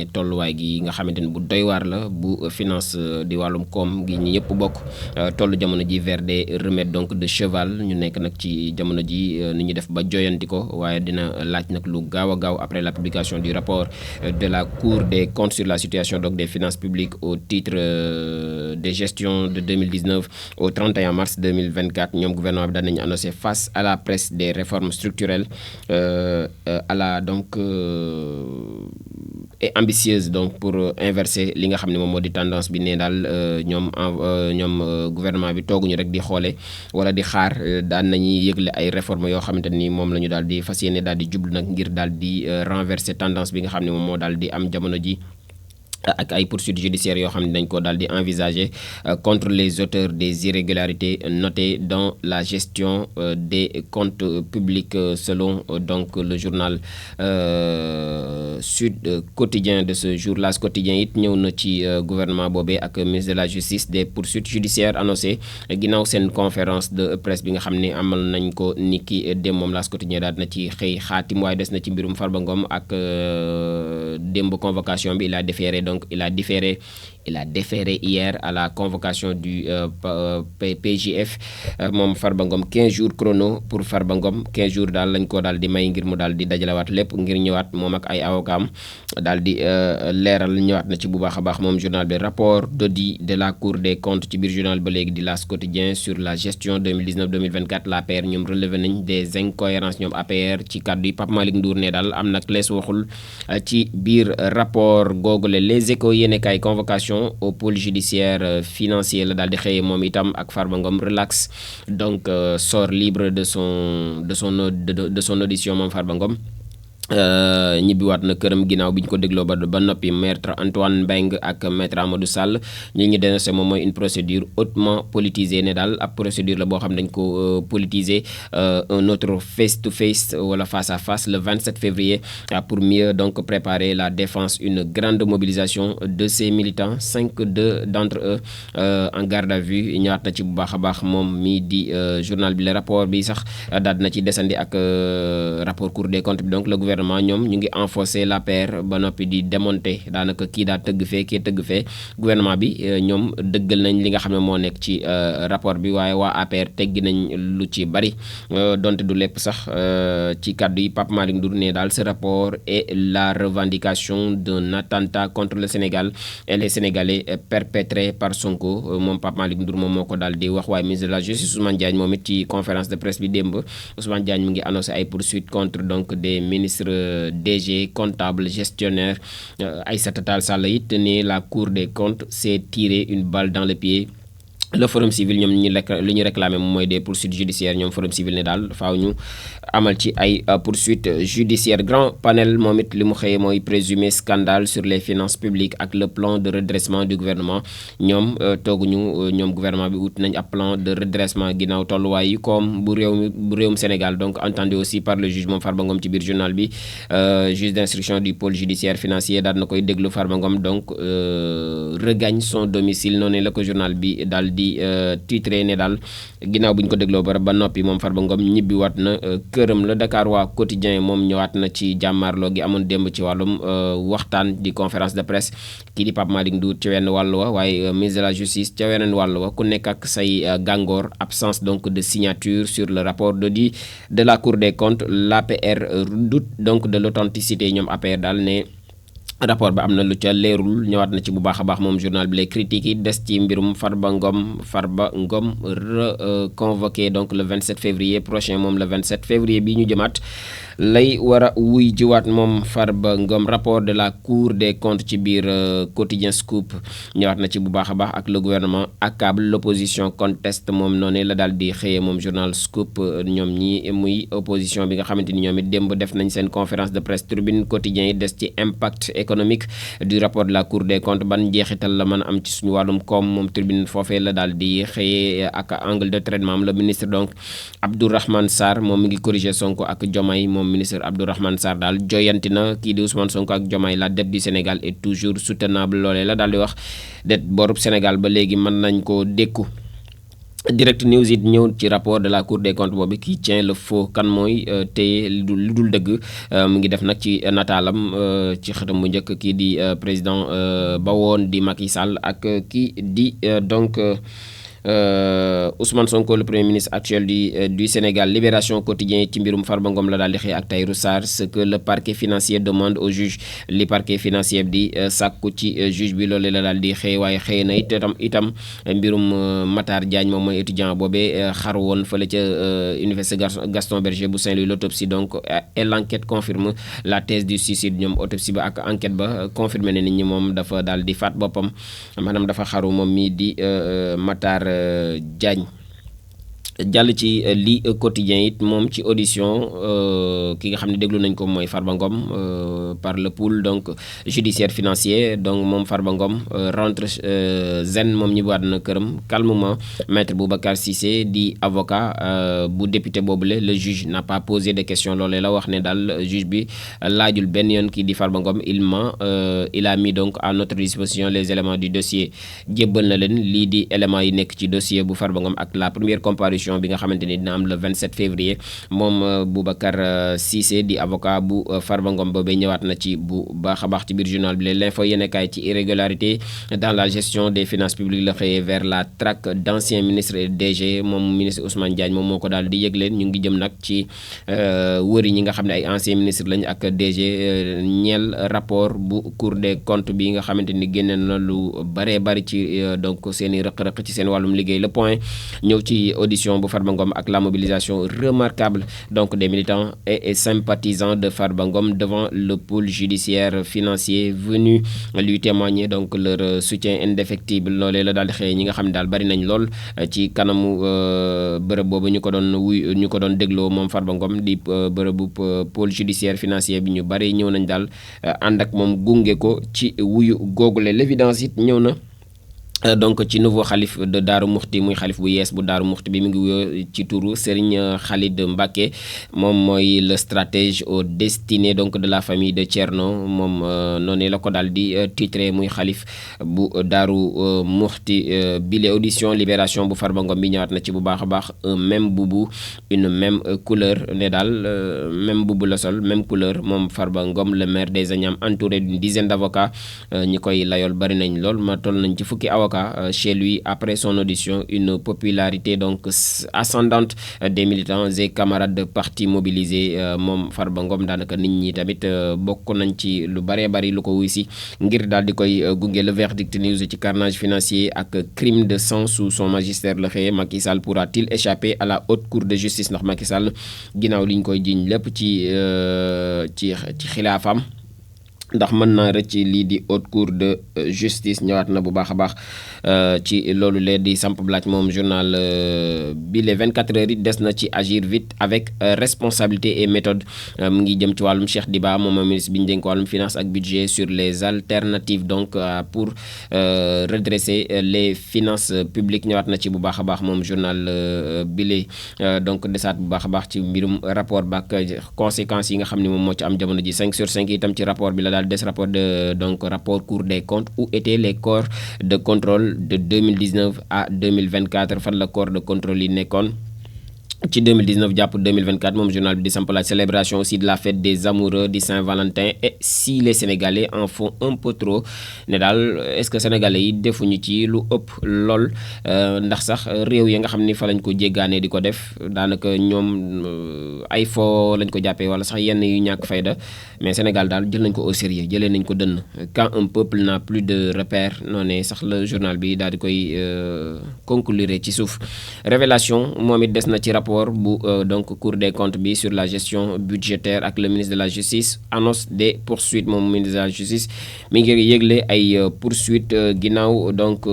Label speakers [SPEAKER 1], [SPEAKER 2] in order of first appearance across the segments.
[SPEAKER 1] tolluwaay gi nga xamante ni bu doy waar la bu finance di wàllum koom gi ñi ñëpp bokk toll jamono ji vers des remèdes donc de cheval ñu nekk nag ci jamono ji ni ñu def ba joyanti ko waaye dina laaj nag lu gaaw a gaaw après la publication du rapport de la Cour des comptes sur la situation donc des finances publiques au titre des gestions de 2019 au 31 mars 2024 ñoom gouvernement bi daan nañu annoncé face à la presse des réformes structurelles à la donc et ambitieuse donc pour inverser li nga xam ne moom moo di tendance bi ne daal ñoom gouvernement bi tooguñu rek di xoole wala di xaar daan nañuy yëgle ay réformes yoo xamante ni moom la ñu daal di fas yéene daal di jublu nag ngir daal di renverser tendance bi nga xam ne moom moo daal di am jamono ji ak ay poursuites judiciaires yoo xam ne dañ ko daal di envisager contre les auteurs des irrégularités notées dans la gestion des comptes publics selon donc le journal Sud Quotidien de ce jour. L'As Quotidien it ñëw na ci gouvernement boobee ak ministre de la justice des poursuites judiciaires annoncées ginnaaw seen conférence de presse bi nga xam ne amal nañ ko niki dem moom L'As Quotidien daal na ci xëy xaatim waaye des na ci mbirum Farba Ngom ak démb convocation bi il a déféré hier à la convocation du PJF moom Farba Ngom 15 jours chrono pour Farba Ngom 15 jours daal lañ ko daal di may ngir mu daal di dajalewaat lépp ngir ñëwaat moom ak ay avocaam daal di leeral ñëwaat na ci bu baax a baax moom journal bi rapport d'audit de la Cour des comptes ci biir journal ba léegi di L'As Quotidien sur la gestion 2019-2024 l'APR ñoom relevé nañ des incohérences ñoom APR ci kàddu yi Pape Malick Ndour ne daal am nag lees waxul ci biir rapport googule. Les Échos yéene kaay convocation au pôle judiciaire financier la daal di xëyee moom itam ak Farba Ngom relax donc sort libre de son audition moom Farba Ngom ñibbiwaat na këram ginnaaw bi ñu ko dégloo ba noppi maître Antoine Mbengue ak maître Amadou Sall ñi ngi dénoncé moom mooy une procédure hautement politisée ne daal ab procédure la boo xam dañ ko politiser un autre face to face wala face à face le 27 février pour mieux donc préparer la défense une grande mobilisation de ces militants 2 d'entre eux en garde à vue ñëwaat na ci bu baax a baax moom mii di journal bi le rapport bi sax daal na ci desandi ak rapport Cour des comptes bi donc le gouvernement ñoom ñu ngi enforcer l'APR ba noppi di démonter daanaka kii daa tëgg fee kii tëgg fee gouvernement bi ñoom dëggal nañ li nga xam ne moo nekk ci rapport bi waaye waa APR teggi nañ lu ci bari donte du lépp sax ci kàddu yi Pape Malick Ndour ne daal ce rapport est la revendication d'un attentat contre le Sénégal et les Sénégalais perpétré par Sonko moom Pape Malick Ndour moom moo ko daal di wax waaye ministre de la justice Ousmane Diagne moom it ci conférence de presse bi démb Ousmane Diagne mu ngi annoncé ay poursuites contre donc des ministres DG comptable gestionnaire Aïssata Tall Sall it ne la Cour des comptes s'est tiré une balle dans le pied. Le forum civil ñoom li ñu réclamé moom mooy des poursuites judiciaires ñoom forum civil ne daal faaw ñu amal ci ay poursuites judiciaires. Grand panel moom it li mu xëyee mooy présumé scandale sur les finances publiques ak le plan de redressement du gouvernement ñoom tooguñu ñoom gouvernement bi wut nañ ab plan de redressement ginnaaw tolluwaay yi comme bu réewum Sénégal donc entendu aussi par le juge moom Farba Ngom ci biir journal bi juge d'instruction du pôle judiciaire financier daal na koy déglu Farba Ngom donc regagne son domicile noonu la ko journal bi daal di titré ne daal ginnaaw bu ñu ko dégloo ba noppi moom Farba Ngom ñibbi waat na këram. la Dakar waa quotidien moom ñëwaat na ci jàmmaarloo gi amoon démb ci wàllum waxtaan di conférence de presse kii di Pape Malick Ndour ci wenn wàll wa waaye ministre de la justice ca weneen wàll wa ku nekk ak say gàngoor absence donc de signature sur le rapport d'audit de la Cour des comptes. L'APR doute donc de l'authenticité ñoom APR daal ne rapport ba am na lu ca leerul ñëwaat na ci bu baax a baax moom journal bi les critiques yi des ci mbirum Farba Ngom reconvoqué donc le 27 février prochain moom le 27 février bi ñu jëmaat lay war a wuy jiwaat moom Farba Ngom. Rapport de la Cour des comptes ci biir quotidien Scoop ñëwaat na ci bu baax a baax ak le gouvernement accable l'opposition conteste moom noonu la daal di xëyee moom journal Scoop ñoom ñi muy opposition bi nga xamante ni ñoom it démb def nañ seen conférence de presse. Tribune quotidien yi des ci impact économique du rapport de la Cour des comptes ban jeexital la mën a am ci suñu wàllum koom moom Tribune foofee la daal di xëyee ak angle de traitement am le ministre donc Abdourahmane Sarr moom mi ngi corriger Sonko ak Diomaye moom ministre Abdourahmane Sarr daal joyanti na kii di Ousmane Sonko ak Diomaye la dette du Sénégal est toujours soutenable loolee la daal di wax dette borub Sénégal ba léegi mën nañ ko dékku Direct News it ñëw ci rapport de la Cour des comptes boobu qui tient le faux kan mooy téye lu dul dëgg mu ngi def nag ci nataalam ci xëtam bu njëkk kii di président ba woon di Macky Sall ak kii di donc Ousmane Sonko le premier ministre actuel du Sénégal. Libération quotidien ci mbirum Farba Ngom la daal di xëy ak Tahirou Sarr ce que le parquet financier demande au juge li parquet financier di sàkku ci juge bi loolu la daal di xëy waaye xëy na itam mbirum Matar Diagne moom mooy étudiant boobee xaru woon fële ca université Gaston Berger bu Saint-Louis. L'autopsie donc et l'enquête confirme la thèse du suicide. ñoom autopsie ba ak enquête ba confirmé ne nit ñi moom dafa daal di faat boppam maanaam dafa xaru moom mii di Matar Diagne. jàll ci lii quotidien it moom ci audition ki nga xam ne déglu nañ ko mooy Farba Ngom par le pool donc judiciaire financier. donc moom Farba Ngom rentre zen moom ñibbaat na këram calmement. maître Boubacar Cissé di avocat bu député boobule le juge n'a pas posé de questions loolee la wax ne daal juge bi laajul benn yoon kii di Farba Ngom il a mis donc à notre disposition les éléments du dossier. jébbal na leen lii di éléments yi nekk ci dossier bu Farba Ngom ak la première comparution bi nga xamante ni dina am le 27 février. moom Boubacar Cissé di avocat bu Farba Ngom boobee ñëwaat na ci bu baax a baax ci biir journal bi l'info yéenekaay ci irrégularité dans la gestion des finances publiques la xëyee vers la traque d'anciens ministres et DG. moom ministre Ousmane Diagne moom moo ko daal di yëgleen ñu ngi jëm nag ci wëri ñi nga xam ne ay anciens ministres lañ ak DG ñeel rapport bu Cour des comptes bi nga xamante ni génne na lu baree bari ci donc seen i rëq-rëq ci seen wàllum liggéey. Le point ñëw ci audition bu Farba Ngom ak la mobilisation remarquable donc des militants et sympathisants de Farba Ngom devant le pôle judiciaire financier venu lui témoigner donc leur soutien indéfectible. loolee la daal di xëy ñi nga xam ne daal bari nañ lool ci kanamu bërëb boobu ñu ko doon dégloo moom Farba Ngom di bërëbu pôle judiciaire financier bi ñu bari ñëw nañ daal ànd ak moom gunge ko ci wuyu googule. L'évidence it ñëw na donc ci nouveau xalif de Daaru Muxti muy xalif bu yees bu Daaru Muxti bi mu ngi wuyoo ci turu Serigne Khalid Mbacké. moom mooy le stratège aux destinées donc de la famille de Thierno. moom noonu la ko daal di titré muy xalif bu Daaru Muxti. bile audition libération bu Farba Ngom bi ñëwaat na ci bu baax a baax un même boubou une même couleur ne daal même boubou la sol même couleur moom Farba Ngom le maire des Agnam entouré d'une dizaine d'avocats ñi koy layool bari nañ lool ma toll nañ ci fukki avocat chez lui après son audition. une popularité donc ascendante des militants et camarades de parti mobilisés. moom Farba Ngom daanaka nit ñi tamit bokk nañ ci lu baree bari lu ko wuy si ngir daal di koy gunge. le verdict news ci carnage financier ak crime de sang sous son magistère la xëye. Macky Sall pourra-t-il échapper à la haute cour de justice ndax Macky Sall ginnaaw liñ koy jiiñ lépp ci xilaafam ndax mën naa rëcc lii di haute cour de justice. ñëwaat na bu baax a baax ci loolu lee di samp laaj moom journal bi les 24 heures yi des na ci agir vite avec responsabilité et méthode. mu ngi jëm ci wàllum Cheikh Diba moom ministre bi ñu dénk wàllum finance ak budget sur les alternatives donc pour redresser les finances publiques. ñëwaat na ci bu baax a baax moom journal bile donc desaat bu baax a baax ci mbirum rapport ba ak conséquences yi nga xam ne moom moo ci am jamono ji 5/5 itam ci rapport bi la des rapport de donc rapport Cour des comptes où étaient les corps de contrôle de 2019 à 2024 fan la corps de contrôle yi nekkoon ci 2019 jàpp 2024 moom journal bi di samp la célébration aussi de la fête des amoureux di Saint-Valentin. et si les Sénégalais en font un peu trop ne daal est-ce que Sénégalais yi defuñu ci lu ëpp lool ndax sax réew yi nga xam ni fa lañ ko jéggaane di ko def daanaka ñoom ay fo lañ ko jàppee wala sax yenn yu ñàkk fayda mais Sénégal daal jël nañ ko au sérieux jëlee nañ ko dënn. quand un peuple n'a plus de repères noonu sax la journal bi daal di koy conclure ci suuf. révélation moom it des na ci rapport bu donc Cour des comptes bi sur la gestion budgétaire ak le ministre de la justice annonce des poursuites. moom ministre de la justice mi ngi yëgle ay poursuites ginnaaw donc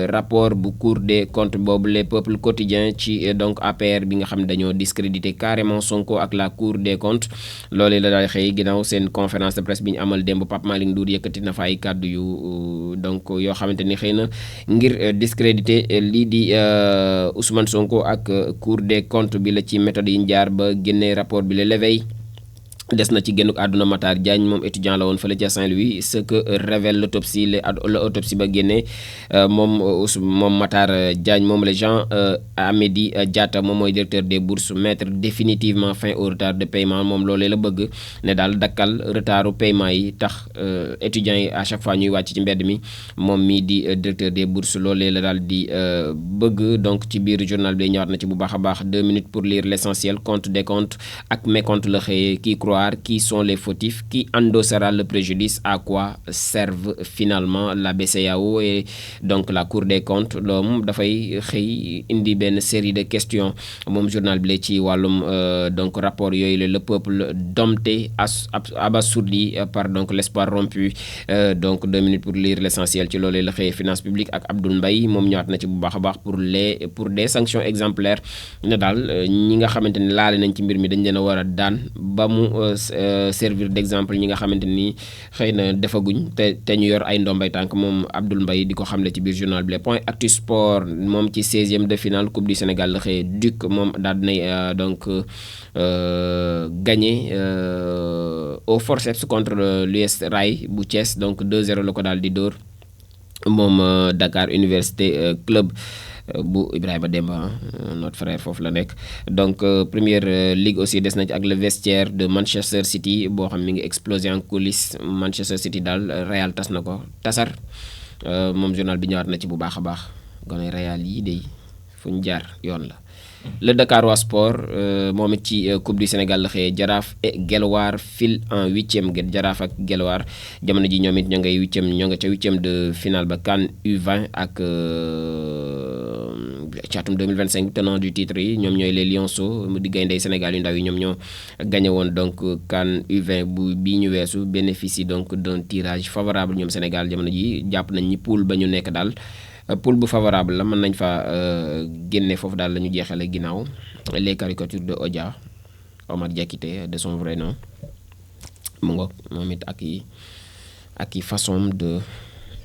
[SPEAKER 1] rapport bu Cour des comptes boobu les peuples quotidiens ci donc APR bi nga xam ne dañoo discréditer carrément Sonko ak la Cour des comptes. loolee la daal xëy ginnaaw seen conférence de presse bi ñu amal démb Pape Malick Ndour yëkkati na fa ay kàddu yu donc yoo xamante ni xëy na ngir discréditer lii di Ousmane Sonko ak Cour des comptes bi la ci méthode yi ñu jaar ba génnee rapport bi la l'éveil des na ci génnuk àdduna Matar Diagne moom étudiant la woon fële ca Saint-Louis ce que révèle l'autopsie l'autopsie ba génnee moom Matar Diagne moom la Jean Amédi Diatta moom mooy directeur des bourses mettre définitivement fin au retard de paiement moom loolee la bëgg ne daal dakkal retardu paiement yi tax étudiants yi à chaque fois ñuy wàcc ci mbedd mi moom mii di directeur des bourses loolee la daal di bëgg. Donc ci biir journal bi ñëwaat na ci bu baax a baax 2 minutes pour lire l'essentiel compte décompte ak mécompte la xëyee kii croire qui sont les fautifs, qui endossera le préjudice, à quoi servent finalement la BCEAO et donc la Cour des comptes. Loolu dafay xëy indi benn série de questions moom journal bi la ci wàllum donc rapport yooyu le peuple dompté abasourdi par donc l'espoir rompu. Donc 2 minutes pour lire l'essentiel ci loolee la xëyee finance publique ak Abdoul Mbaye moom ñëwaat na ci bu baax a baax pour des sanctions exemplaires ne daal ñi nga xamante ne laale nañ ci mbir mi dañ leen a war a daan ba mu servir d'exemple ñi nga xamante ni xëy na defaguñ te ñu yor ay ndombay tànk moom Abdoul Mbaye di ko xamle ci biir journal bi le point actu sport moom ci 16e de finale coupe du Sénégal la xëyee Duc moom daal dinay donc gagné au forceps contre l'US Rail bu Thiès donc 2-0 la ko daal di dóor moom Dakar Université Club bu Ibrahima Demba notre frère foofu la nekk. Donc première ligue aussi des na ci ak le vestiaire de Manchester City boo xam mi ngi explosé en coulisses Manchester City daal Real tas na ko tasar moom journal bi ñëwaat na ci bu baax a baax gone Real yi de fu ñu jaar yoon la. Le Dakarois Sport moom it ci coupe du Sénégal la xëyee Jaraaf et Guelwaar file en 8e Jaraaf ak Guelwaar jamono ji ñoom it ñoo nga ca 8e de finale ba CAN U20 ak ci atum 2025 tenant du titre yi ñoom ñooy les Lionceaux mu di gayndey Sénégal yu ndaw yi ñoom ñoo gagné woon donc CAN U20 bu bii ñu weesu bénéficie donc d'un tirage favorable ñoom Sénégal jamono ji jàpp nañ ñi poule ba ñu nekk daal poule bu favorable la mën nañ fa génne foofu daal la ñu jeexale ginnaaw les caricatures de Odia Omar Diakité de son vrai nom mu ngoog moom it ak i façon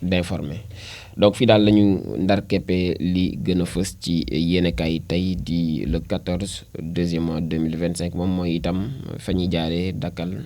[SPEAKER 1] d'informer. Donc fii daal la ñu ndar keppe li gën a fës ci yéenekaay tey di le 14 deuxième mois 2025 moom mooy itam fa ñuy jaaree dakkal